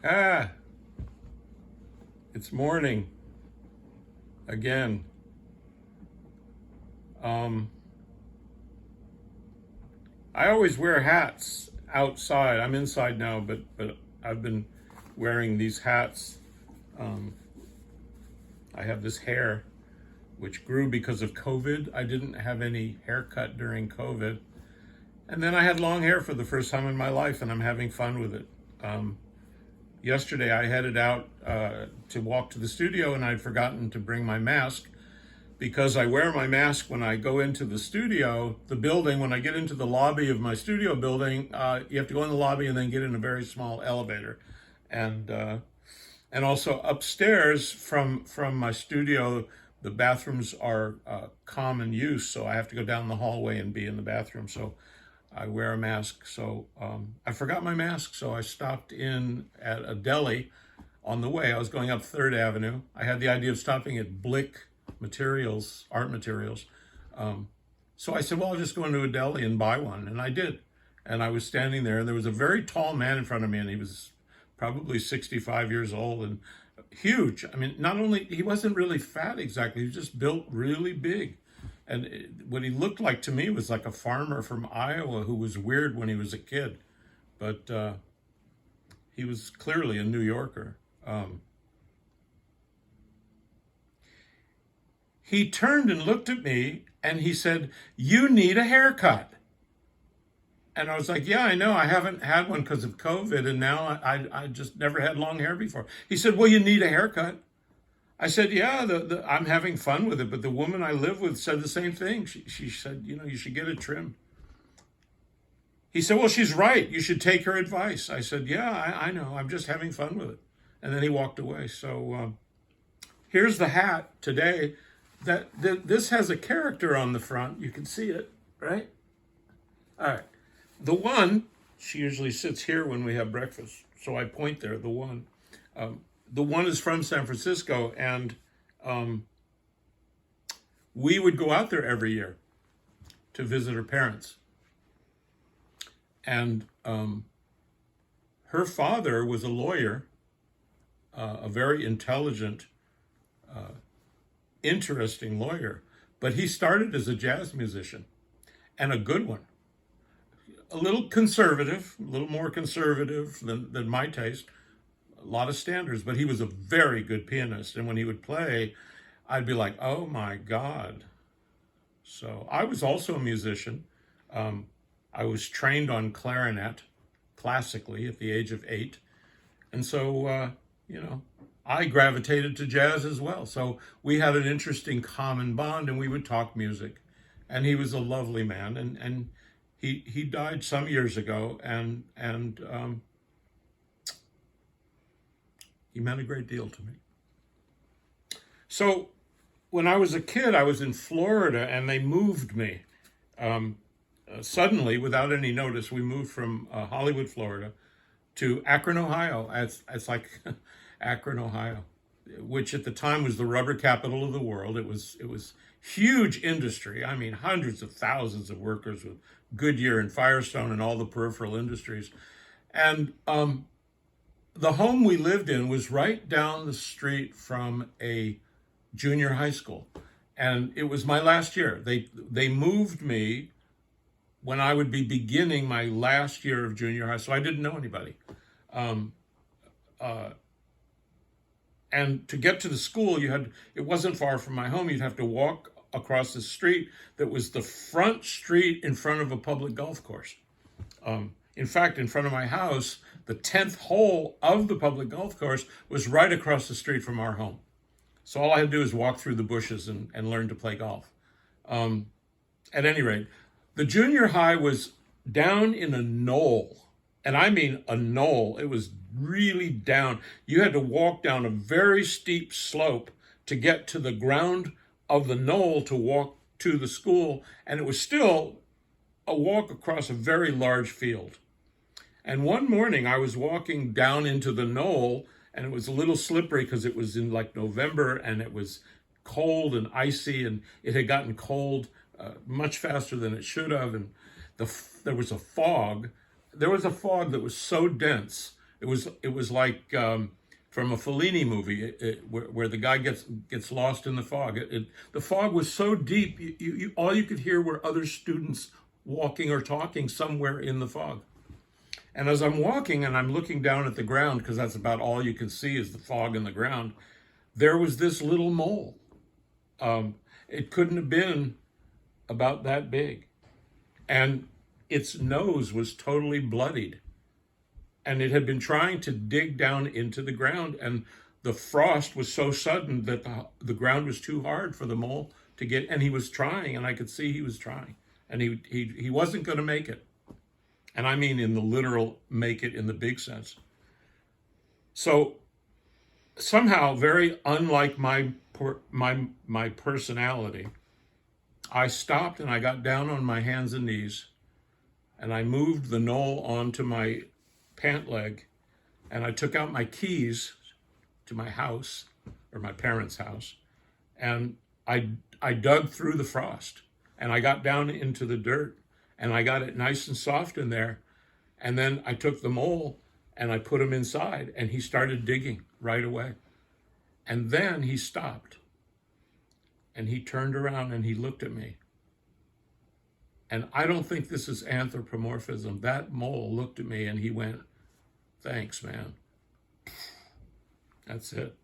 Ah, it's morning again. Um, I always wear hats outside. I'm inside now, but I've been wearing these hats. Um, I have this hair which grew because of COVID. I didn't have any haircut during COVID, and then I had long hair for the first time in my life, and I'm having fun with it. Um, Yesterday, I headed out to walk to the studio, and I'd forgotten to bring my mask because I wear my mask when I go into the studio, the building. When I get into the lobby of my studio building, you have to go in the lobby and then get in a very small elevator, and uh, and also upstairs from my studio, the bathrooms are common use, so I have to go down the hallway and be in the bathroom. So I wear a mask. So I forgot my mask, so I stopped in at a deli on the way. I was going up Third Avenue. I had the idea of stopping at Blick Materials, Art Materials. Um, so I said, well, I'll just go into a deli and buy one. And I did. And I was standing there, and there was a very tall man in front of me, and he was probably 65 years old and huge. I mean, not only, he wasn't really fat exactly, he was just built really big. And what he looked like to me was like a farmer from Iowa who was weird when he was a kid. But he was clearly a New Yorker. He turned and looked at me and he said, "You need a haircut." And I was like, "Yeah, I know. I haven't had one because of COVID. And now I just never had long hair before." He said, "Well, you need a haircut." I said, "Yeah, I'm having fun with it." But the woman I live with said the same thing. She said, "You should get it trimmed." He said, "Well, she's right. You should take her advice." I said, "Yeah, I know. I'm just having fun with it." And then he walked away. So here's the hat today. This has a character on the front. You can see it, right? All right. The one, she usually sits here when we have breakfast. So I point there, the one. The one is from San Francisco, and um, we would go out there every year to visit her parents. And her father was a lawyer, a very intelligent, interesting lawyer, but he started as a jazz musician and a good one. A little conservative, a little more conservative than my taste, a lot of standards, but he was a very good pianist. And when he would play, I'd be like, oh my God. So I was also a musician. Um, I was trained on clarinet classically at the age of 8. And so, you know, I gravitated to jazz as well. So we had an interesting common bond and we would talk music. And he was a lovely man. And he died some years ago. And he meant a great deal to me. So when I was a kid, I was in Florida and they moved me. Um, Suddenly, without any notice, we moved from Hollywood, Florida, to Akron, Ohio. It's like Akron, Ohio, which at the time was the rubber capital of the world. It was huge industry. I mean, hundreds of thousands of workers with Goodyear and Firestone and all the peripheral industries. And the home we lived in was right down the street from a junior high school, and it was my last year. They moved me when I would be beginning my last year of junior high, so I didn't know anybody. Um, uh, and to get to the school, it wasn't far from my home. You'd have to walk across the street that was the front street in front of a public golf course. In fact, in front of my house, the 10th hole of the public golf course was right across the street from our home. So all I had to do is walk through the bushes and learn to play golf. Um, at any rate, the junior high was down in a knoll. And I mean a knoll. It was really down. You had to walk down a very steep slope to get to the ground of the knoll to walk to the school. And it was still a walk across a very large field. And one morning I was walking down into the knoll and it was a little slippery because it was in like November and it was cold and icy and it had gotten cold much faster than it should have. And there was a fog. There was a fog that was so dense It was like from a Fellini movie, where the guy gets lost in the fog. The fog was so deep, all you could hear were other students walking or talking somewhere in the fog. And as I'm walking and I'm looking down at the ground, because that's about all you can see is the fog in the ground, there was this little mole. It couldn't have been about that big. And its nose was totally bloodied. And it had been trying to dig down into the ground. And the frost was so sudden that the ground was too hard for the mole to get. And he was trying, and I could see he was trying. And he wasn't going to make it. And I mean in the literal make it in the big sense. So somehow, very unlike my personality, I stopped and I got down on my hands and knees, and I moved the knoll onto my pant leg, and I took out my keys to my house, or my parents' house, and I dug through the frost, and I got down into the dirt, and I got it nice and soft in there. And then I took the mole and I put him inside, and he started digging right away. And then he stopped, and he turned around and he looked at me. And I don't think this is anthropomorphism. That mole looked at me and he went, "Thanks, man." That's it.